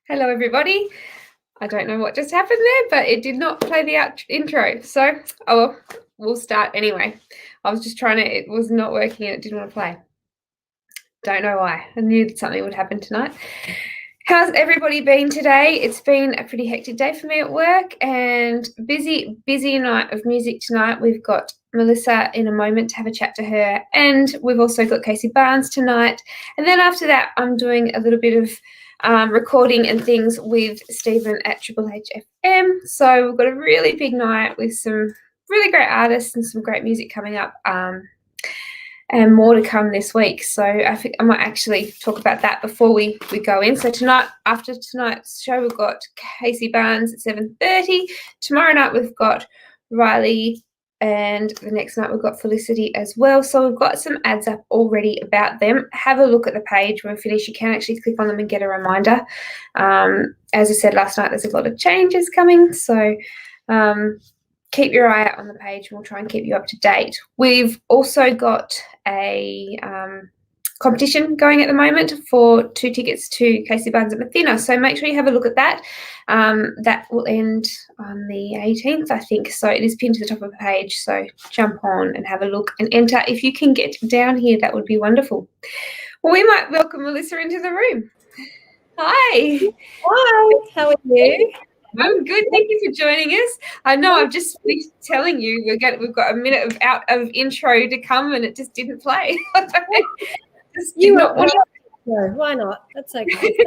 Hello, everybody. I don't know what just happened there, but it did not play the intro. So, we'll start anyway. I was just trying to, it was not working and it didn't want to play. Don't know why. I knew that something would happen tonight. How's everybody been today? It's been a pretty hectic day for me at work and busy night of music tonight. We've got Melissa in a moment to have a chat to her, and we've also got Casey Barnes tonight. And then after that, I'm doing a little bit of recording and things with Stephen at Triple HFM. So we've got a really big night with some really great artists and some great music coming up. And more to come this week. So I think I might actually talk about that before we go in. So tonight, after tonight's show, we've got Casey Barnes at 7:30. Tomorrow night we've got Riley, and the next night we've got Felicity as well. So we've got some ads up already about them. Have a look at the page when we finish. You can actually click on them and get a reminder. As I said last night, there's a lot of changes coming. So keep your eye out on the page and we'll try and keep you up to date. We've also got a competition going at the moment for 2 tickets to Casey Barnes at Mathina. So make sure you have a look at that. That will end on the 18th, I think. So it is pinned to the top of the page. So jump on and have a look and enter. If you can get down here, that would be wonderful. Well, we might welcome Melissa into the room. Hi. Hi, how are you? I'm good. Thank you for joining us. I know I've just finished telling you we've got a minute of intro to come and it just didn't play. You not want to? No, why not? That's okay.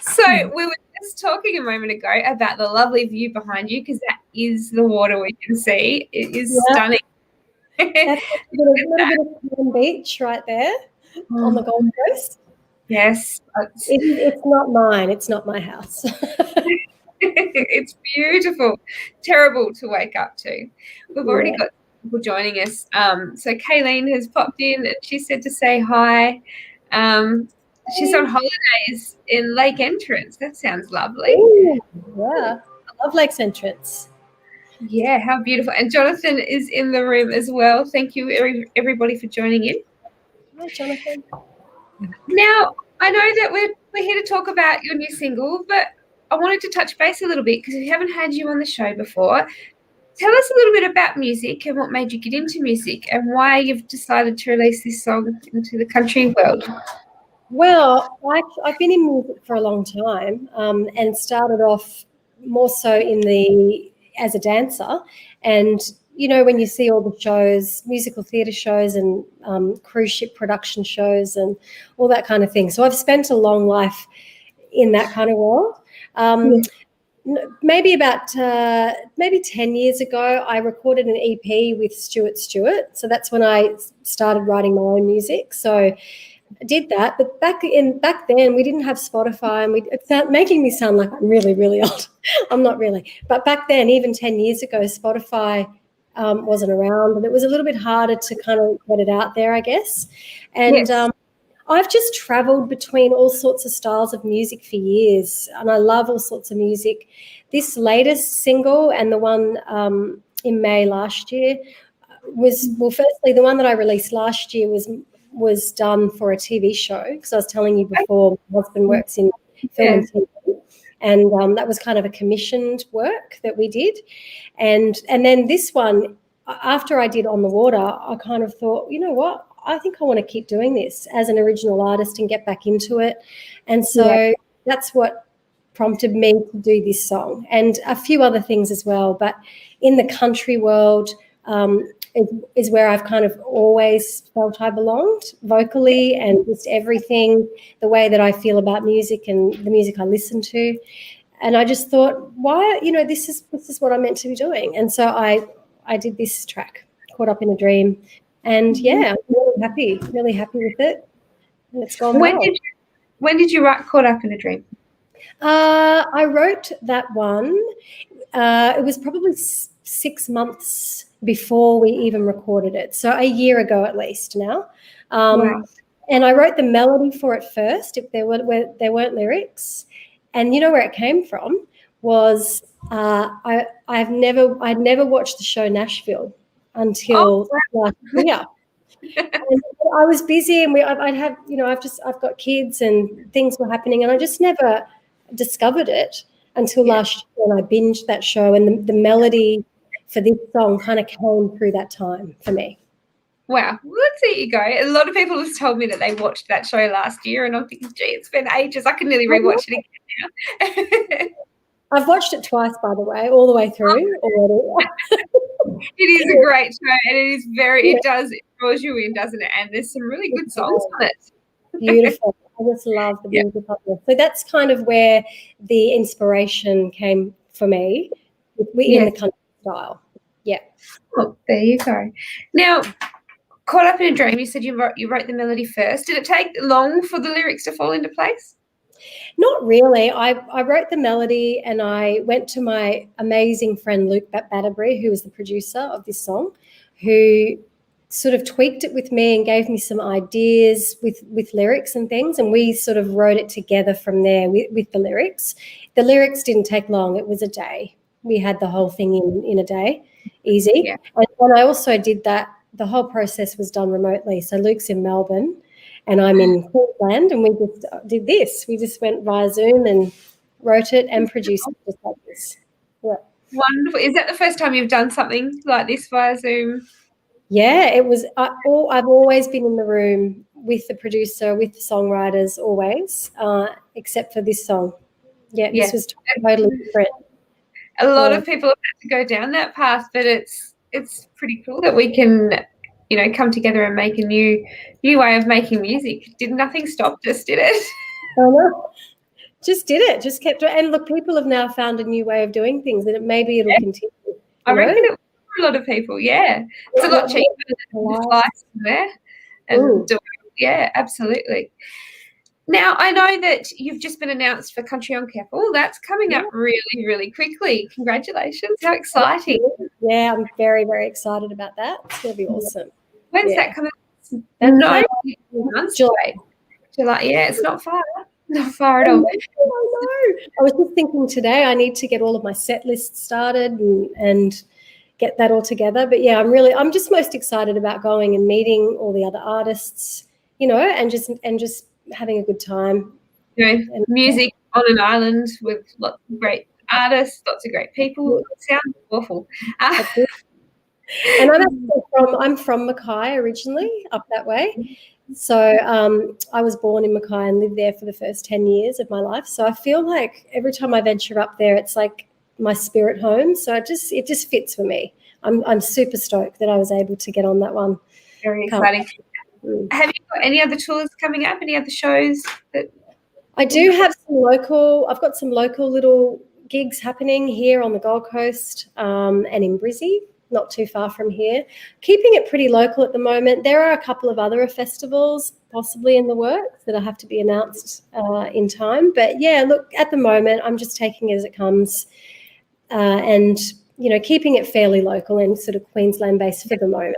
So we were just talking a moment ago about the lovely view behind you, because that is the water we can see. It is stunning. That's a little bit of Palm Beach right there on the Gold Coast. Yes. It's not mine. It's not my house. It's beautiful. Terrible to wake up to. We've already got people joining us. So Kayleen has popped in and she said to say hi. She's on holidays in Lake Entrance. That sounds lovely. Ooh, yeah, I love Lake's Entrance. Yeah, how beautiful. And Jonathan is in the room as well. Thank you, everybody, for joining in. Hi, Jonathan. Now, I know that we're here to talk about your new single, but I wanted to touch base a little bit because we haven't had you on the show before. Tell us a little bit about music and what made you get into music and why you've decided to release this song into the country world. Well, I've been in music for a long time and started off more so as a dancer. And, you know, when you see all the shows, musical theatre shows and cruise ship production shows and all that kind of thing. So I've spent a long life in that kind of world. Maybe 10 years ago, I recorded an EP with Stuart Stewart. So that's when I started writing my own music. So I did that. But back then, we didn't have Spotify, and it's making me sound like I'm really, really old. I'm not really. But back then, even 10 years ago, Spotify wasn't around, and it was a little bit harder to kind of get it out there, I guess. And I've just travelled between all sorts of styles of music for years, and I love all sorts of music. This latest single and the one in May last year firstly, the one that I released last year was done for a TV show, because I was telling you before, my husband works in film and TV, and that was kind of a commissioned work that we did. And then this one, after I did On the Water, I kind of thought, you know what? I think I want to keep doing this as an original artist and get back into it. And so that's what prompted me to do this song, and a few other things as well. But in the country world is where I've kind of always felt I belonged vocally, and just everything, the way that I feel about music and the music I listen to. And I just thought, why, this is what I'm meant to be doing. And so I did this track, Caught Up in a Dream. And I'm really happy with it. And it's gone well. When did you write Caught Up in a Dream? I wrote that one. It was probably 6 months before we even recorded it. So a year ago at least now. Wow. And I wrote the melody for it first, if there weren't lyrics. And you know where it came from was I'd never watched the show Nashville until last year. And I was busy, and I'd have, I've got kids and things were happening, and I just never discovered it until last year when I binged that show, and the melody for this song kind of came through that time for me. Wow, well, there you go. A lot of people have told me that they watched that show last year, and I'm thinking, gee, it's been ages. I can nearly rewatch it again now. I've watched it twice, by the way, all the way through already. It is a great show, and it is it draws you in, doesn't it? And there's some really good songs on it. Beautiful. I just love the music of it. So that's kind of where the inspiration came for me in the country style. Yeah. Oh, there you go. Now, Caught Up in a Dream, you said you wrote the melody first. Did it take long for the lyrics to fall into place? Not really. I wrote the melody, and I went to my amazing friend Luke Batterbury, who was the producer of this song, who sort of tweaked it with me and gave me some ideas with lyrics and things, and we sort of wrote it together from there with the lyrics. The lyrics didn't take long. It was a day. We had the whole thing in a day, easy. Yeah. And I also did that. The whole process was done remotely. So Luke's in Melbourne and I'm in Queensland, and we just did this. We just went via Zoom and wrote it and produced it just like this. Yeah. Wonderful. Is that the first time you've done something like this via Zoom? Yeah, it was. I've always been in the room with the producer, with the songwriters, always, except for this song. Yeah, this was totally different. A lot of people have had to go down that path, but it's pretty cool that we can, come together and make a new way of making music. Nothing stopped us, did it? I know. Just did it. Just kept it. And look, people have now found a new way of doing things, and maybe it'll continue. I reckon it will for a lot of people. Yeah, it's a lot cheaper than fly somewhere and do it. Yeah, absolutely. Now, I know that you've just been announced for Country on Careful. That's coming up really, really quickly. Congratulations. How exciting. Yeah, I'm very, very excited about that. It's going to be awesome. When's that coming up? No, July. Yeah, it's not far. Not far at all. I know. I was just thinking today I need to get all of my set lists started and get that all together. But yeah, I'm just most excited about going and meeting all the other artists, and just having a good time. Music on an island with lots of great artists, lots of great people. It sounds awful. And I'm from Mackay originally, up that way. So I was born in Mackay and lived there for the first 10 years of my life. So I feel like every time I venture up there, it's like my spirit home. So it just fits for me. I'm super stoked that I was able to get on that one. Very exciting. Have you got any other tours coming up? Any other shows? I do have I've got some local little gigs happening here on the Gold Coast and in Brizzy, not too far from here. Keeping it pretty local at the moment. There are a couple of other festivals possibly in the works that will have to be announced in time. But yeah, look, at the moment, I'm just taking it as it comes and, keeping it fairly local and sort of Queensland-based for the moment.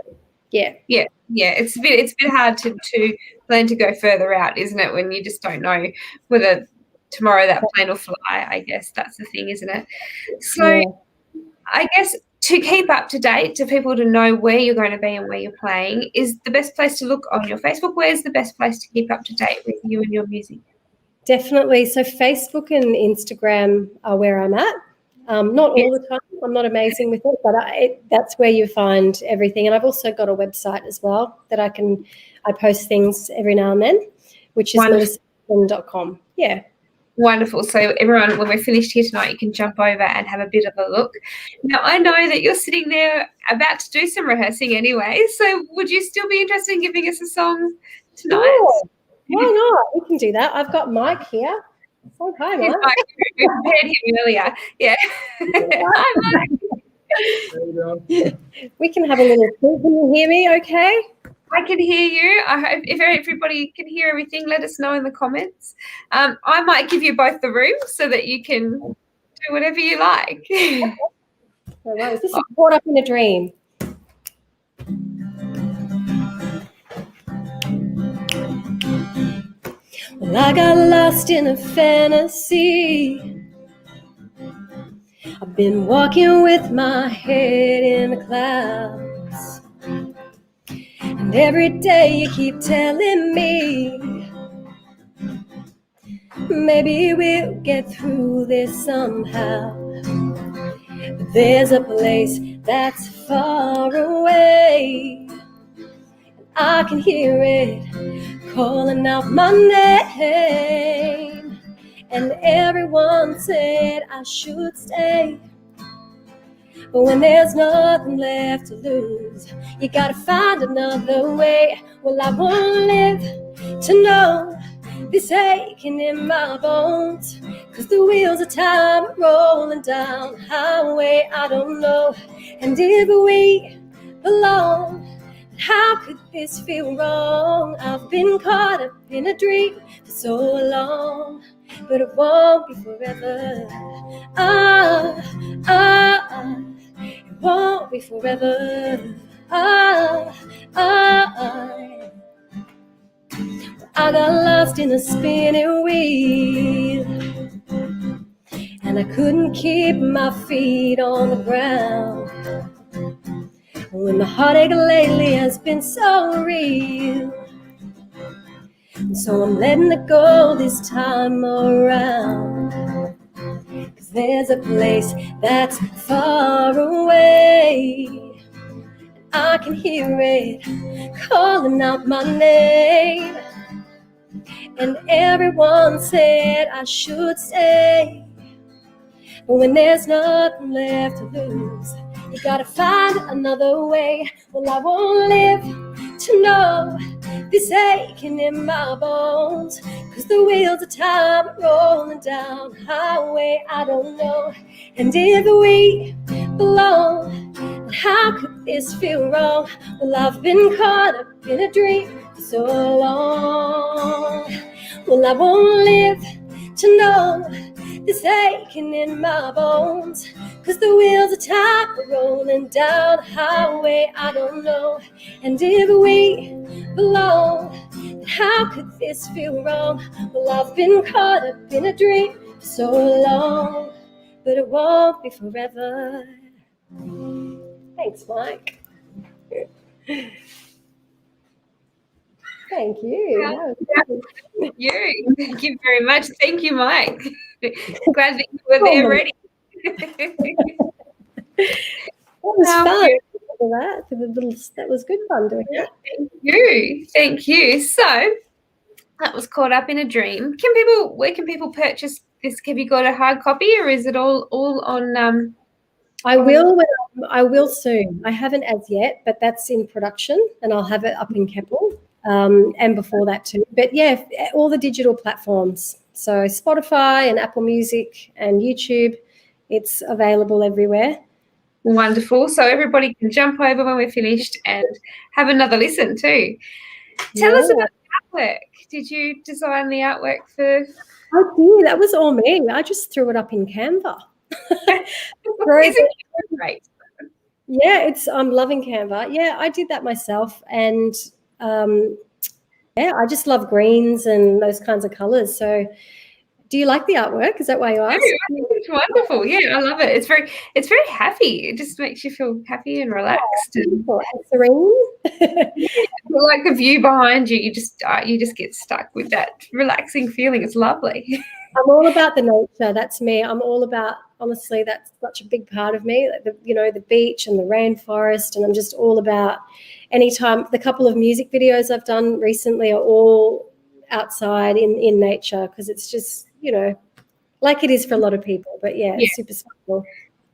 Yeah. It's a bit hard to plan to go further out, isn't it? When you just don't know whether tomorrow that plane will fly. I guess that's the thing, isn't it? So, I guess to keep up to date, to people to know where you're going to be and where you're playing, is the best place to look on your Facebook. Where's the best place to keep up to date with you and your music? Definitely. So Facebook and Instagram are where I'm at. Not all the time. I'm not amazing with it, but that's where you find everything. And I've also got a website as well that I post things every now and then, which is melissa.com. Yeah. Wonderful. So everyone, when we're finished here tonight, you can jump over and have a bit of a look. Now, I know that you're sitting there about to do some rehearsing anyway, so would you still be interested in giving us a song tonight? Sure. Why not? We can do that. I've got Mike here. So hi, Mike. We prepared him earlier. Yeah. Hi, Mike. We can have a little talk. Can you hear me okay? I can hear you. I hope if everybody can hear everything, let us know in the comments. I might give you both the room so that you can do whatever you like. No worries. This is Caught Up in a Dream. Well, I got lost in a fantasy. I've been walking with my head in the clouds. And every day you keep telling me maybe we'll get through this somehow. But there's a place that's far away. I can hear it calling out my name. And everyone said I should stay. But when there's nothing left to lose, you gotta find another way. Well, I won't live to know this aching in my bones, 'cause the wheels of time are rolling down highway I don't know. And if we belong, how could this feel wrong? I've been caught up in a dream for so long, but it won't be forever. It won't be forever. I got lost in a spinning wheel, and I couldn't keep my feet on the ground. When the heartache lately has been so real, so I'm letting it go this time around. 'Cause there's a place that's far away, I can hear it calling out my name. And everyone said I should stay. But when there's nothing left to lose, you gotta find another way. Well, I won't live to know this aching in my bones, 'cause the wheels of time are rolling down highway I don't know. And if we belong, how could this feel wrong? Well, I've been caught up in a dream for so long. Well, I won't live to know this aching in my bones, 'cause the wheels of time are rolling down highway I don't know. And if we belong, then how could this feel wrong? Well, I've been caught up in a dream for so long, but it won't be forever. Thanks, Mike. Thank you. Thank you very much. Thank you, Mike. Glad that you were there ready. That was fun. That was good fun doing that. Thank you. So that was Caught Up in a Dream. Where can people purchase this? Have you got a hard copy, or is it all on? I will soon. I haven't as yet, but that's in production, and I'll have it up in Keppel, and before that too. But yeah, all the digital platforms. So Spotify and Apple Music and YouTube, it's available everywhere. Wonderful. So everybody can jump over when we're finished and have another listen too. Tell us about the artwork. Did you design the artwork for? I did. That was all me. I just threw it up in Canva. Great. Yeah, I'm loving Canva. Yeah, I did that myself, and I just love greens and those kinds of colors. So, do you like the artwork? Is that why you asked? I think it's wonderful. Yeah, I love it. It's very happy. It just makes you feel happy and relaxed and serene. Like the view behind you, you just get stuck with that relaxing feeling. It's lovely. I'm all about the nature. That's me. I'm all about, honestly, that's such a big part of me. The beach and the rainforest, and I'm just all about anytime. The couple of music videos I've done recently are all outside in nature, because it's just, like it is for a lot of people. But it's super special.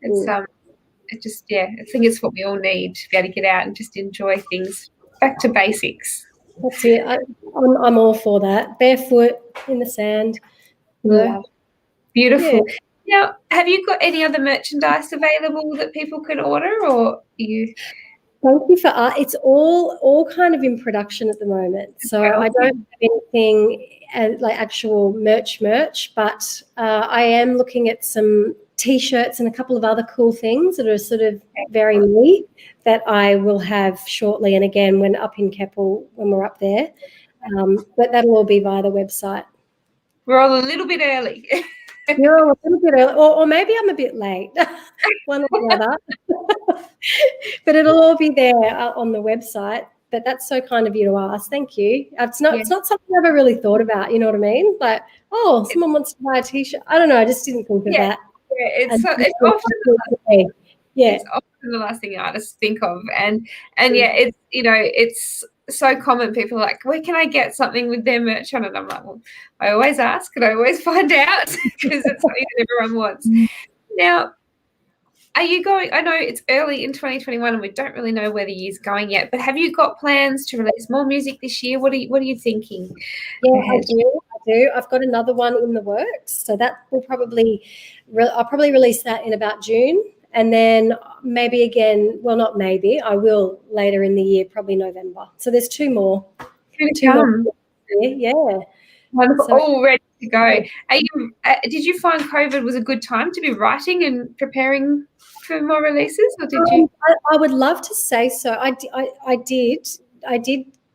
It's I think it's what we all need to be able to get out and just enjoy things. Back to basics. That's it. I'm all for that. Barefoot in the sand. Beautiful. Yeah. Now, have you got any other merchandise available that people can order, or you? Thank you for art. It's all kind of in production at the moment, so I don't have anything like actual merch, but I am looking at some T-shirts and a couple of other cool things that are sort of very me that I will have shortly. And again, when up in Keppel, when we're up there, but that'll all be via the website. We're all a little bit early. You're all a little bit early, or maybe I'm a bit late, one or the other. But it'll all be there on the website. but that's so kind of you to ask. Thank you. It's Yeah. not something I've ever really thought about. You know what I mean? Like, oh, someone wants to buy a T-shirt. I don't know. I just didn't think of that. Yeah, And it's often the last thing artists think of, and yeah, it's it's so common. People are like, where can I get something with their merch on? And I'm like, well, I always ask and I always find out because it's something that everyone wants. Now, are you going? I know it's early in 2021 and we don't really know where the year's going yet, but have you got plans to release more music this year? What are you thinking? Yeah, ahead? I do. I've got another one in the works, so that will I'll probably release that in about June, and then maybe again. Well, not maybe. I will later in the year, probably November. So there's two more. Yeah. All ready to go. Are you? Did you find COVID was a good time to be writing and preparing for more releases, or did you? I would love to say so. I did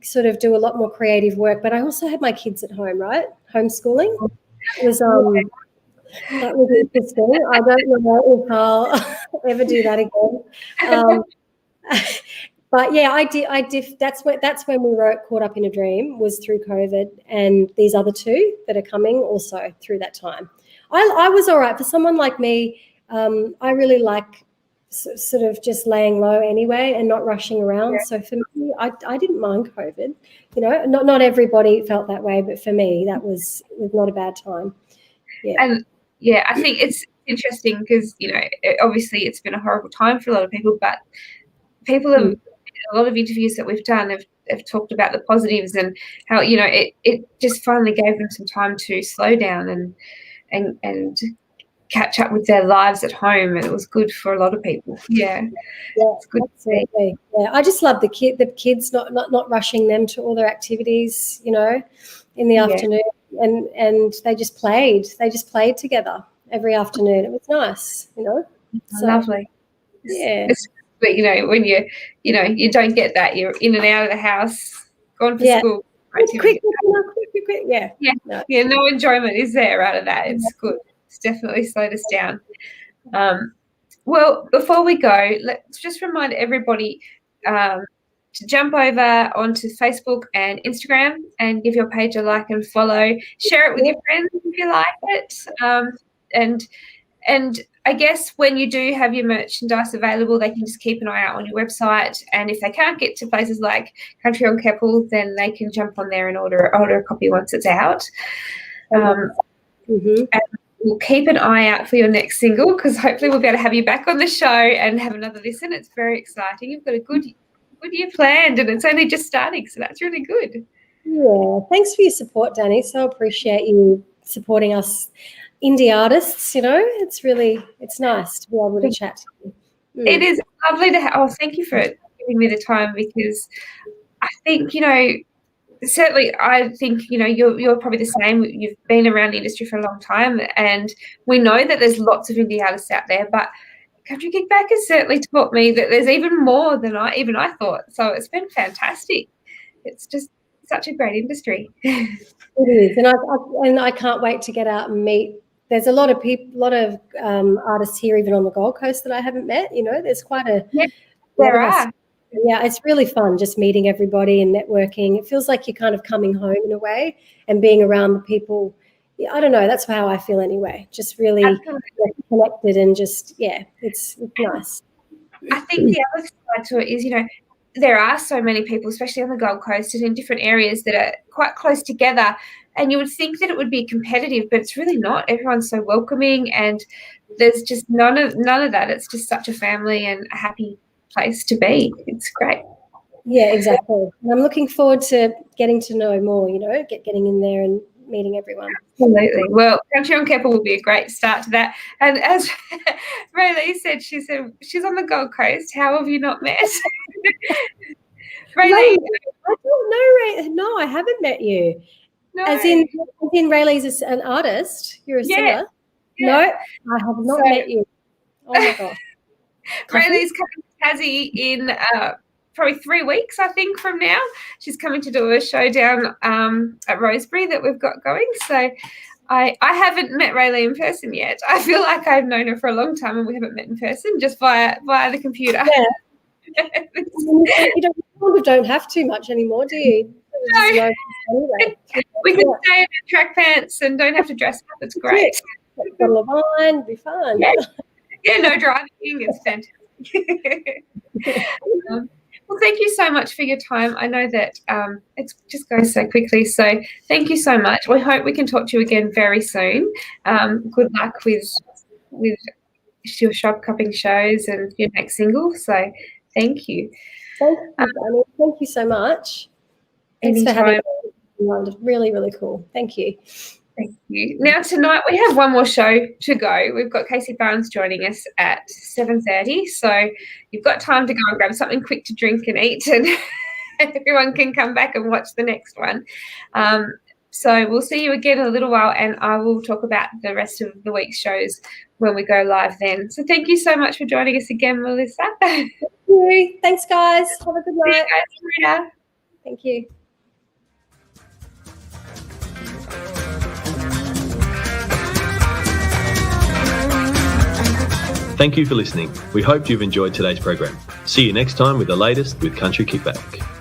sort of do a lot more creative work, but I also had my kids at home, right? Homeschooling. That was interesting. I don't know if I'll ever do that again. But yeah, I did. That's when we wrote "Caught Up in a Dream" was through COVID, and these other two that are coming also through that time. I was all right for someone like me. I really like sort of just laying low anyway and not rushing around. Yeah. So for me, I didn't mind COVID. You know, not everybody felt that way, but for me, it was not a bad time. Yeah. And yeah, I think it's interesting because obviously it's been a horrible time for a lot of people, but people have a lot of interviews that we've done have talked about the positives and how it just finally gave them some time to slow down and catch up with their lives at home, and it was good for a lot of people. Yeah, it's good absolutely. Yeah, I just love the kids not rushing them to all their activities, in the afternoon, and they just played together every afternoon. It was nice, So, lovely. Yeah. But when you don't get that, you're in and out of the house, gone for school. Quick. Yeah. No enjoyment is there out of that. It's good. It's definitely slowed us down. Well, before we go, let's just remind everybody to jump over onto Facebook and Instagram and give your page a like and follow. Share it with your friends if you like it. And I guess when you do have your merchandise available, they can just keep an eye out on your website. And if they can't get to places like Country on Keppel, then they can jump on there and order a copy once it's out. And we'll keep an eye out for your next single because hopefully we'll be able to have you back on the show and have another listen. It's very exciting. You've got a good year planned and it's only just starting, so that's really good. Yeah, thanks for your support, Danny. So appreciate you supporting us indie artists. It's nice to be able to chat to you. It is lovely to thank you for giving me the time because I think certainly I think you're probably the same. You've been around the industry for a long time and we know that there's lots of indie artists out there, but Country Kickack has certainly taught me that there's even more than I thought. So it's been fantastic. It's just such a great industry. It is, and I can't wait to get out and meet. There's a lot of artists here, even on the Gold Coast, that I haven't met. There's quite a there are. Yeah, it's really fun just meeting everybody and networking. It feels like you're kind of coming home in a way and being around the people. Yeah, I don't know. That's how I feel anyway. Just really connected and just, it's nice. I think the other side to it is, there are so many people, especially on the Gold Coast and in different areas that are quite close together. And you would think that it would be competitive, but it's really not. Everyone's so welcoming and there's just none of that. It's just such a family and a happy place to be. It's great. Yeah, exactly. And I'm looking forward to getting to know more, getting in there and meeting everyone. Absolutely. Well, Country on Keppel will be a great start to that. And as Rayleigh said, she's on the Gold Coast. How have you not met? Rayleigh? I don't know, Ray. No, I haven't met you. No. As in Rayleigh's an artist. You're a singer. Yeah. No, I have not met you. Oh my gosh. Rayleigh's coming to Tassie in probably 3 weeks, I think, from now. She's coming to do a show down at Rosebery that we've got going. So I haven't met Rayleigh in person yet. I feel like I've known her for a long time and we haven't met in person, just via the computer. Yeah. You don't kind of don't have too much anymore, do you? No. Anyway. We can stay in track pants and don't have to dress up. It's great. A bottle of wine, be fun. Yeah, no driving. It's fantastic. Well, thank you so much for your time. I know that it just goes so quickly. So thank you so much. We hope we can talk to you again very soon. Good luck with your shop cupping shows and your next single. So thank you. Thank you, Danny. Thank you so much. Thanks for having me. Really, really cool. Thank you. Thank you. Now tonight we have one more show to go. We've got Casey Barnes joining us at 7:30. So you've got time to go and grab something quick to drink and eat, and everyone can come back and watch the next one. So we'll see you again in a little while, and I will talk about the rest of the week's shows when we go live then. So thank you so much for joining us again, Melissa. Thank you. Thanks, guys. Have a good night. See you guys later. Thank you. Thank you for listening. We hope you've enjoyed today's program. See you next time with the latest with Country Kickback.